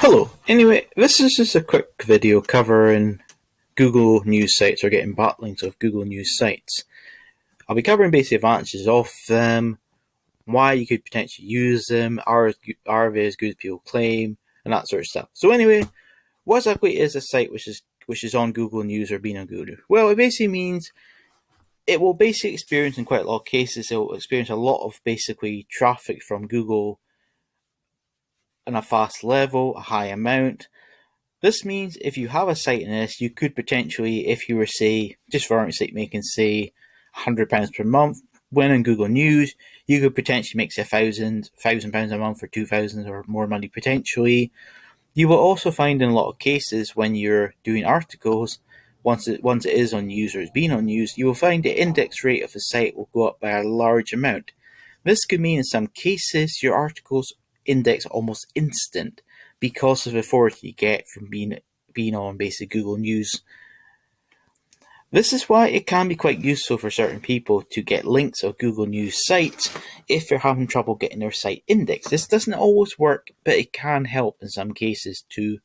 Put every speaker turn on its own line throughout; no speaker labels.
Hello. Anyway, this is just a quick video covering Google News sites or getting backlinks of Google News sites. I'll be covering basic advantages of them, why you could potentially use them, are they as good as people claim, and that sort of stuff. So anyway, what exactly is a site which is on Google News or being on Google News? Well, it basically means it will basically experience in quite a lot of cases, it will experience a lot of basically traffic from Google on a fast level, a high amount. This means if you have a site in this, you could potentially, if you were, say, just for argument's sake, making, say, £100 per month, when on Google News, you could potentially make, say, £1,000 a month or 2,000 or more money potentially. You will also find in a lot of cases when you're doing articles, once it is on news or it's been on news, you will find the index rate of the site will go up by a large amount. This could mean in some cases your articles index almost instant because of the authority you get from being on basic Google News. This is why it can be quite useful for certain people to get links of Google News sites if they're having trouble getting their site indexed. This doesn't always work, but it can help in some cases to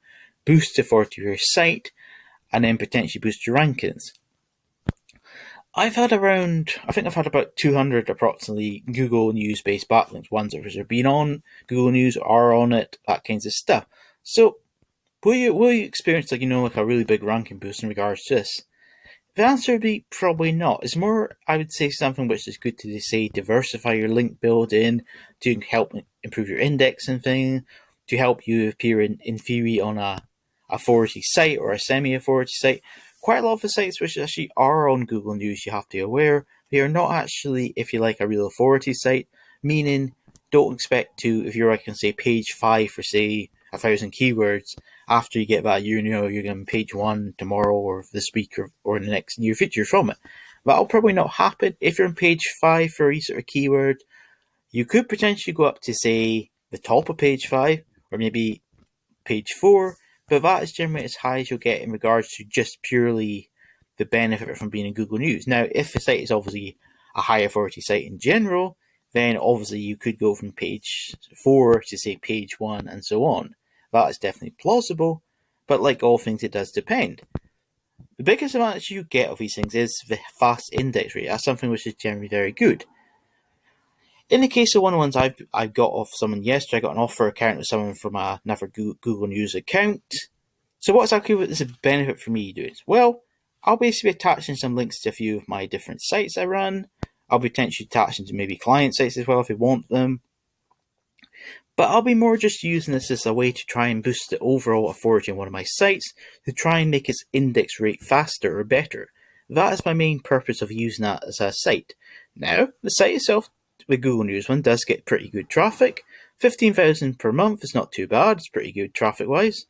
boost the authority of your site and then potentially boost your rankings. I think I've had about 200 approximately Google News based backlinks, ones that have been on Google News, are on it, that kinds of stuff. So, will you experience like a really big ranking boost in regards to this? The answer would be probably not. It's more, I would say, something which is good to say diversify your link building, to help improve your index and things, to help you appear in theory on a authority site or a semi-authority site. Quite a lot of the sites which actually are on Google News, you have to be aware, they are not actually, if you like, a real authority site, meaning don't expect to, if you're like on say page 5 for say 1,000 keywords, after you get that, you're going to be page 1 tomorrow or this week or in the next near future from it. That'll probably not happen. If you're on page 5 for each sort of keyword, you could potentially go up to say the top of page 5 or maybe page 4, but that is generally as high as you'll get in regards to just purely the benefit from being in Google News. Now, if the site is obviously a high authority site in general, then obviously you could go from page 4 to say page 1 and so on. That is definitely plausible, but like all things, it does depend. The biggest advantage you get of these things is the fast index rate. That's something which is generally very good. In the case of one of the ones I've got off someone yesterday, I got an offer account with someone from another Google News account. So what exactly is the benefit for me doing? Well, I'll basically be attaching some links to a few of my different sites I run. I'll be potentially attaching to maybe client sites as well if they want them. But I'll be more just using this as a way to try and boost the overall authority on one of my sites to try and make its index rate faster or better. That is my main purpose of using that as a site. Now, the site itself, the Google News one, does get pretty good traffic. 15,000 per month is not too bad, it's pretty good traffic wise.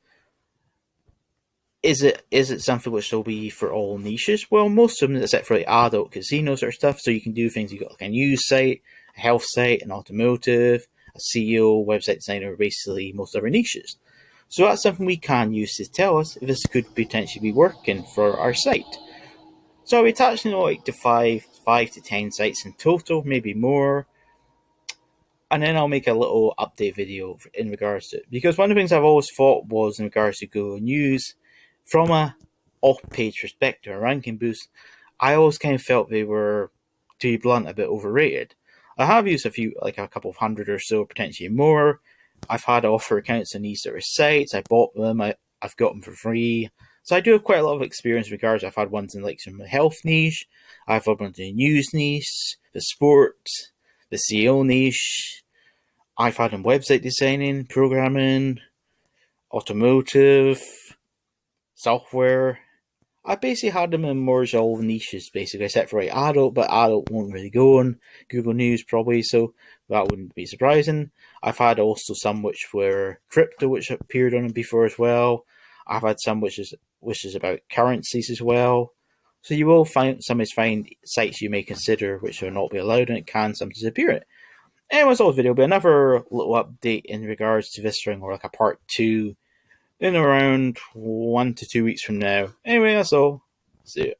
Is it something which will be for all niches? Well, most of them, except for like adult casino sort of stuff, so you can do things, you've got like a news site, a health site, an automotive, a CEO, website designer, basically most other niches. So that's something we can use to tell us if this could potentially be working for our site. So I'll be attaching like to five to 10 sites in total, maybe more. And then I'll make a little update video in regards to it. Because one of the things I've always thought was in regards to Google News, from a off-page perspective, a ranking boost, I always kind of felt they were, to be blunt, a bit overrated. I have used a few, like a couple of hundred or so, potentially more. I've had offer accounts on these sort of sites. I bought them. I've got them for free. So I do have quite a lot of experience in regards. I've had ones in like some health niche. I've had ones in the news niche, the sport, the SEO niche. I've had in website designing, programming, automotive, software. I basically had them in more all niches, basically, except for adult, but adult won't really go on Google News probably, so that wouldn't be surprising. I've had also some which were crypto, which appeared on it before as well. I've had some which is about currencies as well. So you will find sites you may consider which will not be allowed, and it can sometimes appear in it. Anyway, so this video will be another little update in regards to this string, or like a part 2 in around 1 to 2 weeks from now. Anyway, that's all. See ya.